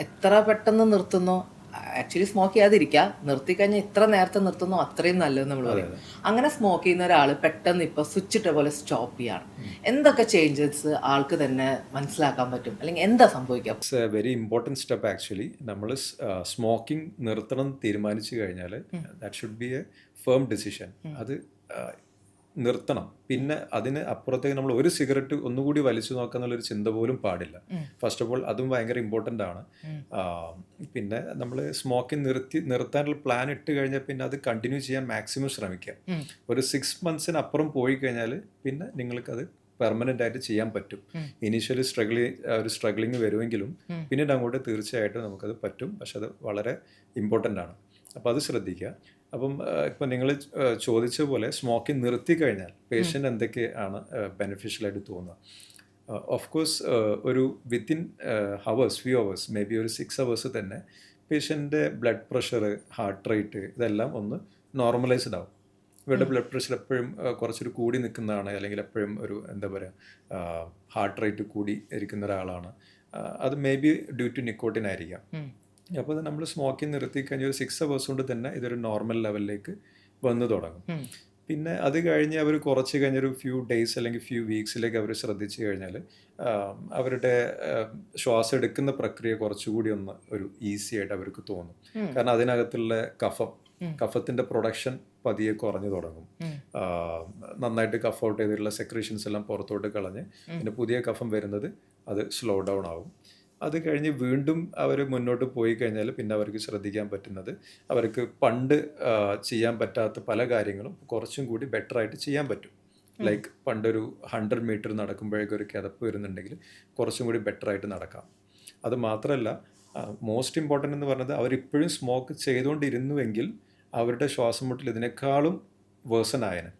എത്ര പെട്ടെന്ന് നിർത്തുന്നോ, actually smoke ചെയ്യാതിരിക്കുക, നിർത്തിക്കഴിഞ്ഞാൽ ഇത്ര നേരത്തെ നിർത്തുന്നോ അത്രയും നല്ലത് നമ്മൾ അതെ പറയും. അതെ അങ്ങനെ സ്മോക്ക് ചെയ്യുന്ന ഒരാൾ പെട്ടെന്ന് ഇപ്പോൾ സ്വിച്ച് ഇട്ട പോലെ സ്റ്റോപ്പ് ചെയ്യാണ്, എന്തൊക്കെ ചേഞ്ചസ് ആൾക്ക് തന്നെ മനസ്സിലാക്കാൻ പറ്റും, അല്ലെങ്കിൽ എന്താ സംഭവിക്കുക? It's A very important step actually. നമ്മൾ സ്മോക്കിംഗ് നിർത്തണം എന്ന് തീരുമാനിച്ചു കഴിഞ്ഞാൽ that should be A firm decision. അത് ആ, നിർത്തണം. പിന്നെ അതിന് അപ്പുറത്തേക്ക് നമ്മൾ ഒരു സിഗരറ്റ് ഒന്നുകൂടി വലിച്ചു നോക്കാന്നുള്ളൊരു ചിന്ത പോലും പാടില്ല. ഫസ്റ്റ് ഓഫ് ഓൾ അതും ഭയങ്കര ഇമ്പോർട്ടൻ്റ് ആണ്. ആ, പിന്നെ നമ്മൾ സ്മോക്കിംഗ് നിർത്താനുള്ള പ്ലാൻ ഇട്ട് കഴിഞ്ഞാൽ പിന്നെ അത് കണ്ടിന്യൂ ചെയ്യാൻ മാക്സിമം ശ്രമിക്കുക. ഒരു 6 മന്ത്സിനപ്പുറം പോയി കഴിഞ്ഞാൽ പിന്നെ നിങ്ങൾക്കത് പെർമനൻ്റ് ആയിട്ട് ചെയ്യാൻ പറ്റും. ഇനീഷ്യലി ഒരു സ്ട്രഗ്ലിങ് വരുമെങ്കിലും പിന്നീട് അങ്ങോട്ട് തീർച്ചയായിട്ടും നമുക്കത് പറ്റും. പക്ഷെ അത് വളരെ ഇമ്പോർട്ടൻ്റ് ആണ്. അപ്പോൾ അത് ശ്രദ്ധിക്കുക. അപ്പം ഇപ്പം നിങ്ങൾ ചോദിച്ച പോലെ സ്മോക്കിംഗ് നിർത്തി കഴിഞ്ഞാൽ പേഷ്യൻ്റ് എന്തൊക്കെയാണ് ബെനിഫിഷ്യലായിട്ട് തോന്നുക. ഓഫ് കോഴ്സ് ഒരു within few hours, may be ഒരു 6 അവേഴ്സ് തന്നെ പേഷ്യൻ്റെ ബ്ലഡ് പ്രഷർ, ഹാർട്ട് റേറ്റ് ഇതെല്ലാം ഒന്ന് നോർമലൈസ്ഡ് ആവും. ഇവരുടെ ബ്ലഡ് പ്രഷർ എപ്പോഴും കുറച്ചൊരു കൂടി നിൽക്കുന്നതാണ്, അല്ലെങ്കിൽ എപ്പോഴും ഒരു എന്താ പറയുക ഹാർട്ട് റേറ്റ് കൂടി ഇരിക്കുന്ന ഒരാളാണ്. അത് may be due to nicotine ആയിരിക്കാം. അപ്പോൾ അത് നമ്മൾ സ്മോക്കിംഗ് നിർത്തി കഴിഞ്ഞാൽ ഒരു 6 അവേഴ്സ് കൊണ്ട് തന്നെ ഇതൊരു നോർമൽ ലെവലിലേക്ക് വന്നു തുടങ്ങും. പിന്നെ അത് കഴിഞ്ഞ് അവർ കുറച്ച് കഴിഞ്ഞൊരു ഫ്യൂ ഡേയ്സ് അല്ലെങ്കിൽ ഫ്യൂ വീക്സിലേക്ക് അവർ ശ്രദ്ധിച്ചു കഴിഞ്ഞാൽ അവരുടെ ശ്വാസം എടുക്കുന്ന പ്രക്രിയ കുറച്ചുകൂടി ഒന്ന് ഒരു ഈസി ആയിട്ട് അവർക്ക് തോന്നും. കാരണം അതിനകത്തുള്ള കഫത്തിൻ്റെ പ്രൊഡക്ഷൻ പതിയെ കുറഞ്ഞു തുടങ്ങും. നന്നായിട്ട് കഫ് ഔട്ട് ചെയ്തിട്ടുള്ള സെക്രീഷൻസ് എല്ലാം പുറത്തോട്ട് കളഞ്ഞ് പിന്നെ പുതിയ കഫം വരുന്നത് അത് സ്ലോ ഡൗൺ ആവും. അത് കഴിഞ്ഞ് വീണ്ടും അവർ മുന്നോട്ട് പോയി കഴിഞ്ഞാൽ പിന്നെ അവർക്ക് ശ്രദ്ധിക്കാൻ പറ്റുന്നത് അവർക്ക് പണ്ട് ചെയ്യാൻ പറ്റാത്ത പല കാര്യങ്ങളും കുറച്ചും കൂടി ബെറ്റർ ആയിട്ട് ചെയ്യാൻ പറ്റും. ലൈക്ക് പണ്ടൊരു 100 മീറ്റർ നടക്കുമ്പോഴേക്കും ഒരു കിതപ്പ് വരുന്നുണ്ടെങ്കിൽ കുറച്ചും കൂടി ബെറ്റർ ആയിട്ട് നടക്കാം. അത് മാത്രമല്ല, മോസ്റ്റ് ഇമ്പോർട്ടൻ്റ് എന്ന് പറഞ്ഞത് അവരിപ്പോഴും സ്മോക്ക് ചെയ്തുകൊണ്ടിരുന്നുവെങ്കിൽ അവരുടെ ശ്വാസം മുട്ടൽ ഇതിനേക്കാളും വേഴ്സൺ ആയന്.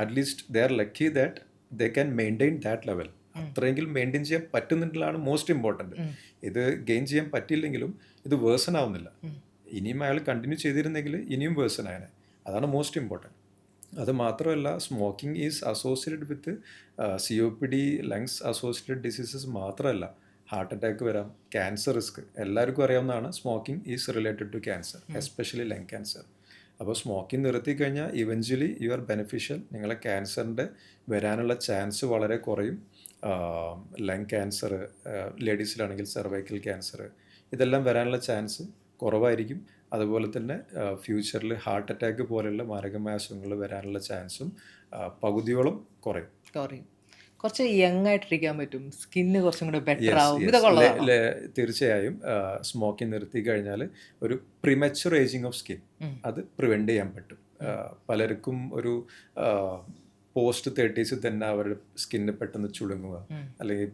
At least they are lucky that they can maintain that level. അത്രയെങ്കിലും മെയിൻറ്റെയിൻ ചെയ്യാൻ പറ്റുന്നുള്ളതാണ് മോസ്റ്റ് ഇമ്പോർട്ടൻറ്റ്. ഇത് ഗെയിൻ ചെയ്യാൻ പറ്റിയില്ലെങ്കിലും ഇത് വേഴ്സൺ ആവുന്നില്ല. ഇനിയും അയാൾ കണ്ടിന്യൂ ചെയ്തിരുന്നെങ്കിൽ ഇനിയും വേഴ്സൺ ആയനെ. അതാണ് മോസ്റ്റ് ഇമ്പോർട്ടൻറ്റ്. അത് മാത്രമല്ല, smoking is associated with COPD, lungs associated diseases മാത്രമല്ല, ഹാർട്ട് അറ്റാക്ക് വരാം, ക്യാൻസർ റിസ്ക് എല്ലാവർക്കും അറിയാവുന്നതാണ്. Smoking is related to cancer, especially lung cancer. അപ്പോൾ സ്മോക്കിംഗ് നിർത്തി കഴിഞ്ഞാൽ ഇവഞ്ച്വലി യു ആർ ബെനിഫിഷ്യൽ. നിങ്ങളെ ക്യാൻസറിൻ്റെ വരാനുള്ള ചാൻസ് വളരെ കുറയും. ലങ് ക്യാൻസർ, ലേഡീസിലാണെങ്കിൽ സെർവൈക്കൽ ക്യാൻസർ, ഇതെല്ലാം വരാനുള്ള ചാൻസ് കുറവായിരിക്കും. അതുപോലെ തന്നെ ഫ്യൂച്ചറിൽ ഹാർട്ട് അറ്റാക്ക് പോലെയുള്ള മാരകമായ അസുഖങ്ങൾ വരാനുള്ള ചാൻസും പകുതിയോളം കുറയും. കുറച്ച് യങ് ആയിട്ടിരിക്കാൻ പറ്റും, സ്കിന്ന് കുറച്ചും കൂടെ ബെറ്റർ ആവും, ഇതൊക്കെ ഉള്ളതാണ്. തീർച്ചയായും സ്മോക്കിംഗ് നിർത്തി കഴിഞ്ഞാൽ ഒരു പ്രിമച്വർ ഏജിങ് ഓഫ് സ്കിൻ അത് പ്രിവെൻറ്റ് ചെയ്യാൻ പറ്റും. പലർക്കും ഒരു പോസ്റ്റ് 30s തന്നെ അവരുടെ സ്കിന്ന് പെട്ടെന്ന് ചുളുങ്ങുക, അല്ലെങ്കിൽ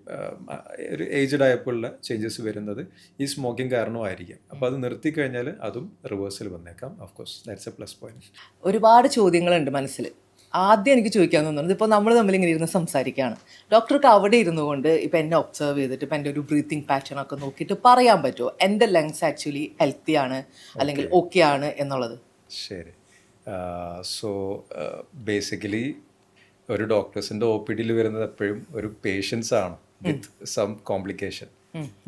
ഒരു ഏജ്ഡ് ആയപ്പോഴുള്ള ചേഞ്ചസ് വരുന്നത് ഈ സ്മോക്കിംഗ് കാരണമായിരിക്കാം. അപ്പോൾ അത് നിർത്തി കഴിഞ്ഞാൽ അതും റിവേഴ്സൽ വന്നേക്കാം. Of course that's A plus point. ഒരുപാട് ചോദ്യങ്ങളുണ്ട് മനസ്സിൽ. ആദ്യം എനിക്ക് ചോദിക്കാൻ തോന്നുന്നത്, ഇപ്പോൾ നമ്മൾ തമ്മിൽ ഇങ്ങനെ ഇരുന്ന് സംസാരിക്കുകയാണ്, ഡോക്ടർക്ക് അവിടെ ഇരുന്നു കൊണ്ട് ഇപ്പോൾ എന്നെ ഒബ്സർവ് ചെയ്തിട്ട് ഇപ്പം എൻ്റെ ഒരു ബ്രീത്തിങ് പാറ്റേൺ ഒക്കെ നോക്കിയിട്ട് പറയാൻ പറ്റുമോ എൻ്റെ ലങ്സ് ആക്ച്വലി ഹെൽത്തി ആണ് അല്ലെങ്കിൽ ഓക്കെ ആണ് എന്നുള്ളത്? ശരി. സോ ബേസിക്കലി ഒരു ഡോക്ടേഴ്സിൻ്റെ OPDയിൽ വരുന്നത് എപ്പോഴും ഒരു പേഷ്യൻസ് ആണ് with some complication.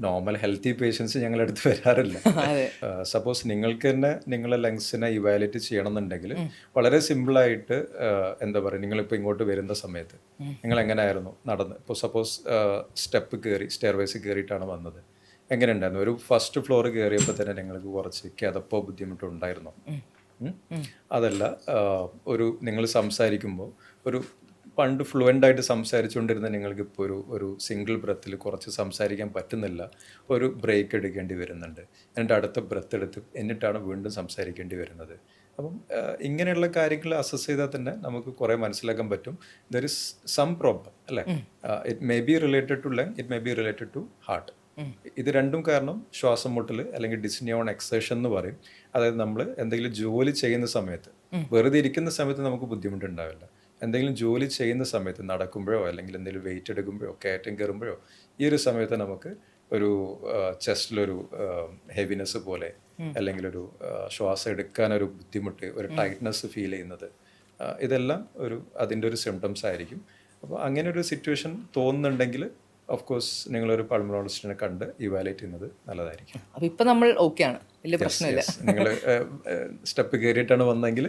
Normal healthy patients ഞങ്ങളുടെ അടുത്ത് വരാറില്ല. സപ്പോസ് നിങ്ങൾക്ക് തന്നെ നിങ്ങളെ ലങ്സിനെ ഇവാലുവേറ്റ് ചെയ്യണമെന്നുണ്ടെങ്കിൽ വളരെ സിമ്പിളായിട്ട് എന്താ പറയുക, നിങ്ങളിപ്പോൾ ഇങ്ങോട്ട് വരുന്ന സമയത്ത് നിങ്ങൾ എങ്ങനെയായിരുന്നു നടന്ന്, ഇപ്പോൾ സപ്പോസ് സ്റ്റെയർവേസ് കയറിയിട്ടാണ് വന്നത്, എങ്ങനെ ഉണ്ടായിരുന്നു? ഒരു ഫസ്റ്റ് ഫ്ലോർ കയറിയപ്പോൾ തന്നെ നിങ്ങൾക്ക് കുറച്ച് കിതപ്പോ ബുദ്ധിമുട്ടോ ഉണ്ടായിരുന്നോ? അതല്ല, ഒരു നിങ്ങൾ സംസാരിക്കുമ്പോൾ ഒരു പണ്ട് ഫ്ലുവൻ്റായിട്ട് സംസാരിച്ചുകൊണ്ടിരുന്ന നിങ്ങൾക്ക് ഇപ്പോൾ ഒരു സിംഗിൾ ബ്രത്തിൽ കുറച്ച് സംസാരിക്കാൻ പറ്റുന്നില്ല, ഒരു ബ്രേക്ക് എടുക്കേണ്ടി വരുന്നുണ്ട്, എന്നിട്ട് അടുത്ത ബ്രത്ത് എടുത്ത് എന്നിട്ടാണ് വീണ്ടും സംസാരിക്കേണ്ടി വരുന്നത്. അപ്പം ഇങ്ങനെയുള്ള കാര്യങ്ങൾ അസസ് ചെയ്താൽ തന്നെ നമുക്ക് കുറേ മനസ്സിലാക്കാൻ പറ്റും ദർ ഇസ് സം പ്രോബ്ലം, അല്ലേ? It may be related to lung, it may be related to heart. ഇത് രണ്ടും കാരണം ശ്വാസം മുട്ടൽ അല്ലെങ്കിൽ ഡിസ്നി ഓൺ എക്സേഷൻ എന്ന് പറയും. അതായത് നമ്മൾ എന്തെങ്കിലും ജോലി ചെയ്യുന്ന സമയത്ത്, വെറുതെ ഇരിക്കുന്ന സമയത്ത് നമുക്ക് ബുദ്ധിമുട്ടുണ്ടാവില്ല. എന്തെങ്കിലും ജോലി ചെയ്യുന്ന സമയത്ത്, നടക്കുമ്പോഴോ അല്ലെങ്കിൽ എന്തെങ്കിലും വെയിറ്റ് എടുക്കുമ്പോഴോ കയറ്റം കയറുമ്പോഴോ, ഈ ഒരു സമയത്ത് നമുക്ക് ഒരു ചെസ്റ്റിലൊരു ഹെവിനെസ് പോലെ, അല്ലെങ്കിൽ ഒരു ശ്വാസം എടുക്കാനൊരു ബുദ്ധിമുട്ട്, ഒരു ടൈറ്റ്നെസ് ഫീൽ ചെയ്യുന്നത്, ഇതെല്ലാം അതിൻ്റെ ഒരു സിംറ്റംസ് ആയിരിക്കും. അപ്പോൾ അങ്ങനെ ഒരു സിറ്റുവേഷൻ തോന്നുന്നുണ്ടെങ്കിൽ ഓഫ് കോഴ്സ് നിങ്ങളൊരു പൾമണോളജിസ്റ്റിനെ കണ്ട് ഇവാലുവേറ്റ് ചെയ്യുന്നത് നല്ലതായിരിക്കും. അപ്പൊ ഇപ്പൊ നമ്മൾ ഓക്കെയാണ്, വലിയ പ്രശ്നമില്ല. നിങ്ങൾ സ്റ്റെപ്പ് കയറിയിട്ടാണ് വന്നെങ്കിൽ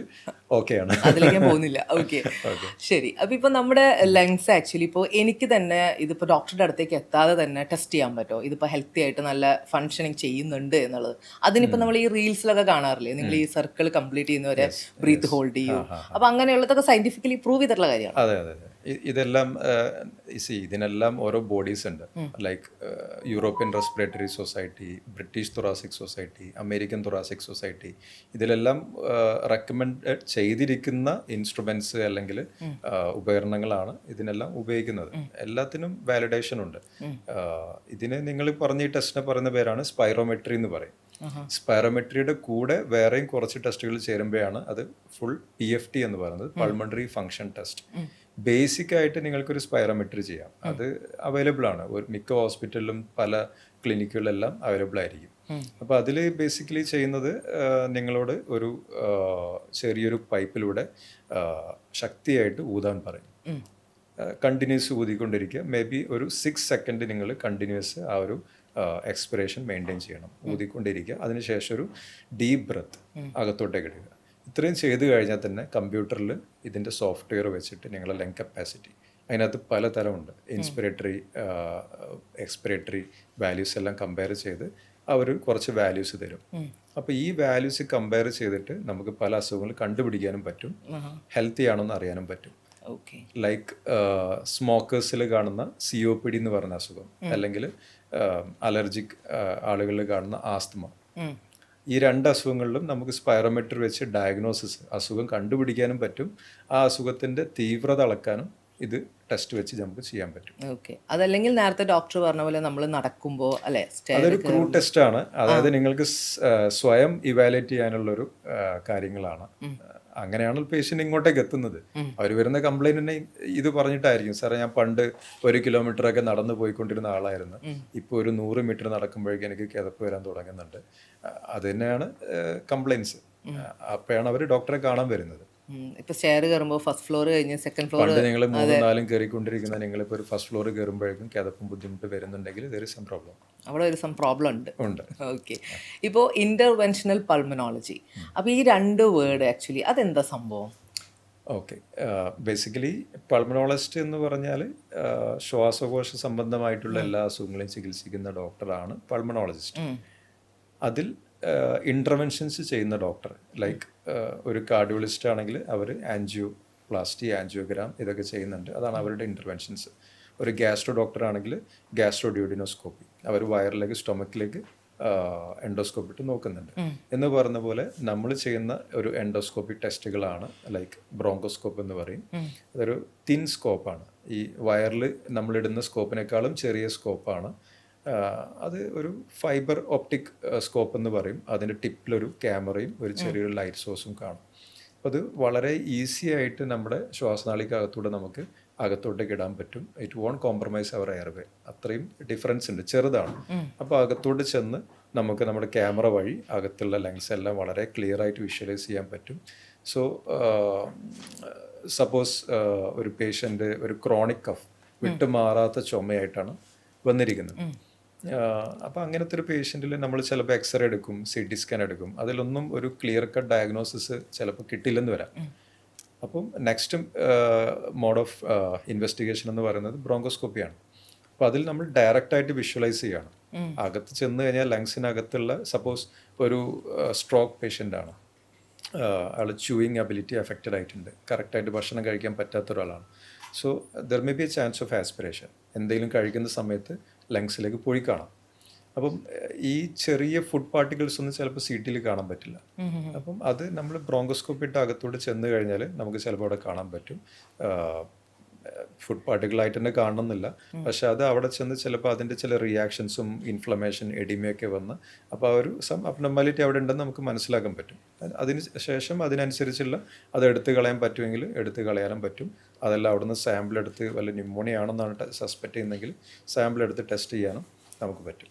ഓക്കെയാണ്. അതിലേക്ക് ഞാൻ പോകുന്നില്ല. Okay, okay. ശരി. അപ്പൊ ഇപ്പൊ നമ്മുടെ ലങ്സ് ആക്ച്വലി ഇപ്പോൾ എനിക്ക് തന്നെ ഇതിപ്പോ ഡോക്ടറുടെ അടുത്തേക്ക് എത്താതെ തന്നെ ടെസ്റ്റ് ചെയ്യാൻ പറ്റുമോ, ഇതിപ്പോ ഹെൽത്തി ആയിട്ട് നല്ല ഫങ്ഷനിങ് ചെയ്യുന്നുണ്ട് എന്നുള്ളത്? അതിനിപ്പോ നമ്മൾ ഈ റീൽസിലൊക്കെ കാണാറില്ലേ, നിങ്ങൾ ഈ സർക്കിൾ കംപ്ലീറ്റ് ചെയ്യുന്നവരെ ബ്രീത്ത് ഹോൾഡ് ചെയ്യൂ, അപ്പൊ അങ്ങനെയുള്ളതൊക്കെ സയന്റിഫിക്കലി പ്രൂവ് ചെയ്തിട്ടുള്ള കാര്യമാണ്. അതെ അതെ അതെ. ഇതെല്ലാം ഇതിനെല്ലാം ഓരോ ബോഡീസ് ഉണ്ട്. Like European respiratory society, British thoracic society, American thoracic society, ഇതിലെല്ലാം റെക്കമെൻഡ് ചെയ്തിരിക്കുന്ന ഇൻസ്ട്രുമെന്റ്സ് അല്ലെങ്കിൽ ഉപകരണങ്ങളാണ് ഇതിനെല്ലാം ഉപയോഗിക്കുന്നത്. എല്ലാത്തിനും വാലിഡേഷൻ ഉണ്ട്. ഇതിന് നിങ്ങൾ പറഞ്ഞ ഈ ടെസ്റ്റിനെ പറയുന്ന പേരാണ് സ്പൈറോമെട്രി എന്ന് പറയും. സ്പൈറോമെട്രിയുടെ കൂടെ വേറെയും കുറച്ച് ടെസ്റ്റുകൾ ചേരുമ്പോഴാണ് അത് ഫുൾ PFT എന്ന് പറയുന്നത്, പൾമണറി ഫങ്ഷൻ ടെസ്റ്റ്. ബേസിക് ആയിട്ട് നിങ്ങൾക്കൊരു സ്പൈറോമെട്രി ചെയ്യാം. അത് അവൈലബിൾ ആണ്, മിക്ക ഹോസ്പിറ്റലിലും പല ക്ലിനിക്കുകളിലെല്ലാം അവൈലബിൾ ആയിരിക്കും. അപ്പോൾ അതിൽ ബേസിക്കലി ചെയ്യുന്നത് നിങ്ങളോട് ഒരു ചെറിയൊരു പൈപ്പിലൂടെ ശക്തിയായിട്ട് ഊതാൻ പറയും. കണ്ടിന്യൂസ് ഊതിക്കൊണ്ടിരിക്കുക. മേ ബി ഒരു 6 സെക്കൻഡ് നിങ്ങൾ കണ്ടിന്യൂസ് ആ ഒരു എക്സ്പിറേഷൻ മെയിൻറ്റെയിൻ ചെയ്യണം, ഊതിക്കൊണ്ടിരിക്കുക. അതിനുശേഷം ഒരു ഡീപ്പ് ബ്രത്ത് അകത്തോട്ടേക്ക് എടുക്കുക. ഇത്രയും ചെയ്ത് കഴിഞ്ഞാൽ തന്നെ കമ്പ്യൂട്ടറിൽ ഇതിൻ്റെ സോഫ്റ്റ്വെയർ വെച്ചിട്ട് നിങ്ങളുടെ ലങ് കപ്പാസിറ്റി, അതിനകത്ത് പലതരമുണ്ട്, ഇൻസ്പിറേറ്ററി എക്സ്പിറേറ്ററി വാല്യൂസ് എല്ലാം കമ്പയർ ചെയ്ത് അവർ കുറച്ച് വാല്യൂസ് തരും. അപ്പോൾ ഈ വാല്യൂസ് കമ്പയർ ചെയ്തിട്ട് നമുക്ക് പല അസുഖങ്ങൾ കണ്ടുപിടിക്കാനും പറ്റും, ഹെൽത്തി ആണോന്ന് അറിയാനും പറ്റും. ലൈക്ക് സ്മോക്കേഴ്സിൽ കാണുന്ന COPD എന്ന് പറയുന്ന അസുഖം, അല്ലെങ്കിൽ അലർജിക് ആളുകളിൽ കാണുന്ന ആസ്തമ, ഈ 2 അസുഖങ്ങളിലും നമുക്ക് സ്പൈറോമെട്രി വെച്ച് ഡയഗ്നോസിസ്, അസുഖം കണ്ടുപിടിക്കാനും പറ്റും, ആ അസുഖത്തിൻ്റെ തീവ്രത അളക്കാനും ഇത് ടെസ്റ്റ് വെച്ച് നമുക്ക് ചെയ്യാൻ പറ്റും. ഓക്കെ. അതല്ലെങ്കിൽ നേരത്തെ ഡോക്ടർ പറഞ്ഞ പോലെ നമ്മൾ നടക്കുമ്പോൾ അല്ലെ, അതൊരു ക്രൂ ടെസ്റ്റ് ആണ്. അതായത് നിങ്ങൾക്ക് സ്വയം ഇവാലുവേറ്റ് ചെയ്യാനുള്ളൊരു കാര്യങ്ങളാണ്. അങ്ങനെയാണ് പേഷ്യൻ്റ് ഇങ്ങോട്ടേക്ക് എത്തുന്നത്. അവർ വരുന്ന കംപ്ലൈൻറ്റിനെ ഇത് പറഞ്ഞിട്ടായിരിക്കും, സാറേ ഞാൻ പണ്ട് 1 കിലോമീറ്ററൊക്കെ നടന്നു പോയിക്കൊണ്ടിരുന്ന ആളായിരുന്നു, ഇപ്പോൾ ഒരു 100 മീറ്റർ നടക്കുമ്പോഴേക്കും എനിക്ക് കിതപ്പ് വരാൻ തുടങ്ങുന്നുണ്ട്. അത് തന്നെയാണ് കംപ്ലൈൻറ്റ്സ്. അപ്പോഴാണ് അവർ ഡോക്ടറെ കാണാൻ വരുന്നത്. ഇപ്പൊ സ്റ്റെയർ കയറുമ്പോൾ ഫസ്റ്റ് ഫ്ലോർ കഴിഞ്ഞ് സെക്കൻഡ് ഫ്ലോർ, പണ്ട് നിങ്ങൾ 3-4 കയറിക്കൊണ്ടിരിക്കുന്ന നിങ്ങളിപ്പോൾ ഒരു ഫസ്റ്റ് ഫ്ലോർ കയറുമ്പോഴേക്കും കിതപ്പും ബുദ്ധിമുട്ട് വരുന്നുണ്ടെങ്കിൽ there is some problem. അവിടെ ഒരു പ്രോബ്ലം ഉണ്ട്. ഉണ്ട്. ഓക്കെ. ഇപ്പോൾ ഇന്റർവെൻഷണൽ പൾമനോളജി, അപ്പോൾ ഈ 2 വേർഡ് ആക്ച്വലി അതെന്താ സംഭവം? ഓക്കെ. ബേസിക്കലി പൾമനോളജിസ്റ്റ് എന്ന് പറഞ്ഞാൽ ശ്വാസകോശ സംബന്ധമായിട്ടുള്ള എല്ലാ അസുഖങ്ങളെയും ചികിത്സിക്കുന്ന ഡോക്ടറാണ് പൾമനോളജിസ്റ്റ്. അതിൽ ഇൻ്റർവെൻഷൻസ് ചെയ്യുന്ന ഡോക്ടർ, ലൈക്ക് ഒരു കാർഡിയോളജിസ്റ്റ് ആണെങ്കിൽ അവർ ആൻജിയോപ്ലാസ്റ്റി, ആൻജിയോഗ്രാം ഇതൊക്കെ ചെയ്യുന്നുണ്ട്, അതാണ് അവരുടെ ഇൻ്റർവെൻഷൻസ്. ഒരു ഗ്യാസ്ട്രോ ഡോക്ടർ ആണെങ്കിൽ ഗ്യാസ്ട്രോ ഡ്യൂഡിനോസ്കോപ്പി, അവർ വയറിലേക്ക് സ്റ്റൊമക്കിലേക്ക് എൻഡോസ്കോപ്പി ഇട്ട് നോക്കുന്നുണ്ട്. എന്ന് പറഞ്ഞ പോലെ നമ്മൾ ചെയ്യുന്ന ഒരു എൻഡോസ്കോപ്പി ടെസ്റ്റുകളാണ് ലൈക്ക് ബ്രോങ്കോസ്കോപ്പ് എന്ന് പറയും. അതൊരു തിൻ സ്കോപ്പാണ്. ഈ വയറിൽ നമ്മളിടുന്ന സ്കോപ്പിനേക്കാളും ചെറിയ സ്കോപ്പാണ്. അത് ഒരു ഫൈബർ ഓപ്റ്റിക് സ്കോപ്പ് എന്ന് പറയും. അതിൻ്റെ ടിപ്പിലൊരു ക്യാമറയും ഒരു ചെറിയൊരു ലൈറ്റ് സോഴ്സും കാണും. അപ്പോൾ അത് വളരെ ഈസി ആയിട്ട് നമ്മുടെ ശ്വാസനാളിക്കകത്തൂടെ നമുക്ക് അകത്തോട്ടേക്ക് ഇടാൻ പറ്റും. It won't compromise our airway. അത്രയും ഡിഫറൻസ് ഉണ്ട്, ചെറുതാണ്. അപ്പോൾ അകത്തോട്ട് ചെന്ന് നമുക്ക് നമ്മുടെ ക്യാമറ വഴി അകത്തുള്ള ലങ്സ് എല്ലാം വളരെ ക്ലിയർ ആയിട്ട് വിഷ്വലൈസ് ചെയ്യാൻ പറ്റും. സോ സപ്പോസ് ഒരു പേഷ്യൻ്റ് ഒരു ക്രോണിക് കഫ്, വിട്ടുമാറാത്ത ചുമയായിട്ടാണ് വന്നിരിക്കുന്നത്. അപ്പോൾ അങ്ങനത്തെ ഒരു പേഷ്യൻറ്റിൽ നമ്മൾ ചിലപ്പോൾ എക്സ്റേ എടുക്കും, CT സ്കാൻ എടുക്കും, അതിലൊന്നും ഒരു ക്ലിയർ കട്ട് ഡയഗ്നോസിസ് ചിലപ്പോൾ കിട്ടില്ലെന്ന് വരാം. അപ്പം നെക്സ്റ്റ് മോഡ് ഓഫ് ഇൻവെസ്റ്റിഗേഷൻ എന്ന് പറയുന്നത് ബ്രോങ്കോസ്കോപ്പിയാണ്. അപ്പോൾ അതിൽ നമ്മൾ ഡയറക്റ്റായിട്ട് വിഷ്വലൈസ് ചെയ്യാണ്. അകത്ത് ചെന്ന് കഴിഞ്ഞാൽ ലങ്സിനകത്തുള്ള, സപ്പോസ് ഒരു സ്ട്രോക്ക് പേഷ്യൻ്റ് ആണ്, ആൾ ച്യൂയിങ് അബിലിറ്റി അഫക്റ്റഡ് ആയിട്ടുണ്ട്, കറക്റ്റായിട്ട് ഭക്ഷണം കഴിക്കാൻ പറ്റാത്ത ഒരാളാണ്. So there may be A chance of aspiration, എന്തെങ്കിലും കഴിക്കുന്ന സമയത്ത് ലങ്സിലേക്ക് പൊഴി കാണാം. അപ്പം ഈ ചെറിയ ഫുഡ് പാർട്ടിക്കിൾസ് ഒന്നും ചിലപ്പോൾ CTയിൽ കാണാൻ പറ്റില്ല. അപ്പം അത് നമ്മൾ ബ്രോങ്കോസ്കോപ്പി ഇട്ട് അകത്തോട്ട് ചെന്ന് കഴിഞ്ഞാൽ നമുക്ക് ചിലപ്പോൾ അവിടെ കാണാൻ പറ്റും. ഫുഡ് പാർട്ടിക്കിളായിട്ട് തന്നെ കാണണമെന്നില്ല, പക്ഷെ അത് അവിടെ ചെന്ന് ചിലപ്പോൾ അതിൻ്റെ ചില റിയാക്ഷൻസും ഇൻഫ്ലമേഷൻ, എഡിമയൊക്കെ വന്ന് അപ്പോൾ ആ ഒരു സം അബ്നോർമാലിറ്റി അവിടെ ഉണ്ടെന്ന് നമുക്ക് മനസ്സിലാക്കാൻ പറ്റും. അതിന് ശേഷം അതിനനുസരിച്ചുള്ള അത് എടുത്ത് കളയാൻ പറ്റുമെങ്കിൽ എടുത്ത് കളയാനും പറ്റും. അതല്ല അവിടുന്ന് സാമ്പിൾ എടുത്ത് വല്ല ന്യൂമോണിയ ആണെന്നാണ് സസ്പെക്റ്റ് ചെയ്യുന്നതെങ്കിൽ സാമ്പിൾ എടുത്ത് ടെസ്റ്റ് ചെയ്യാനും നമുക്ക് പറ്റും.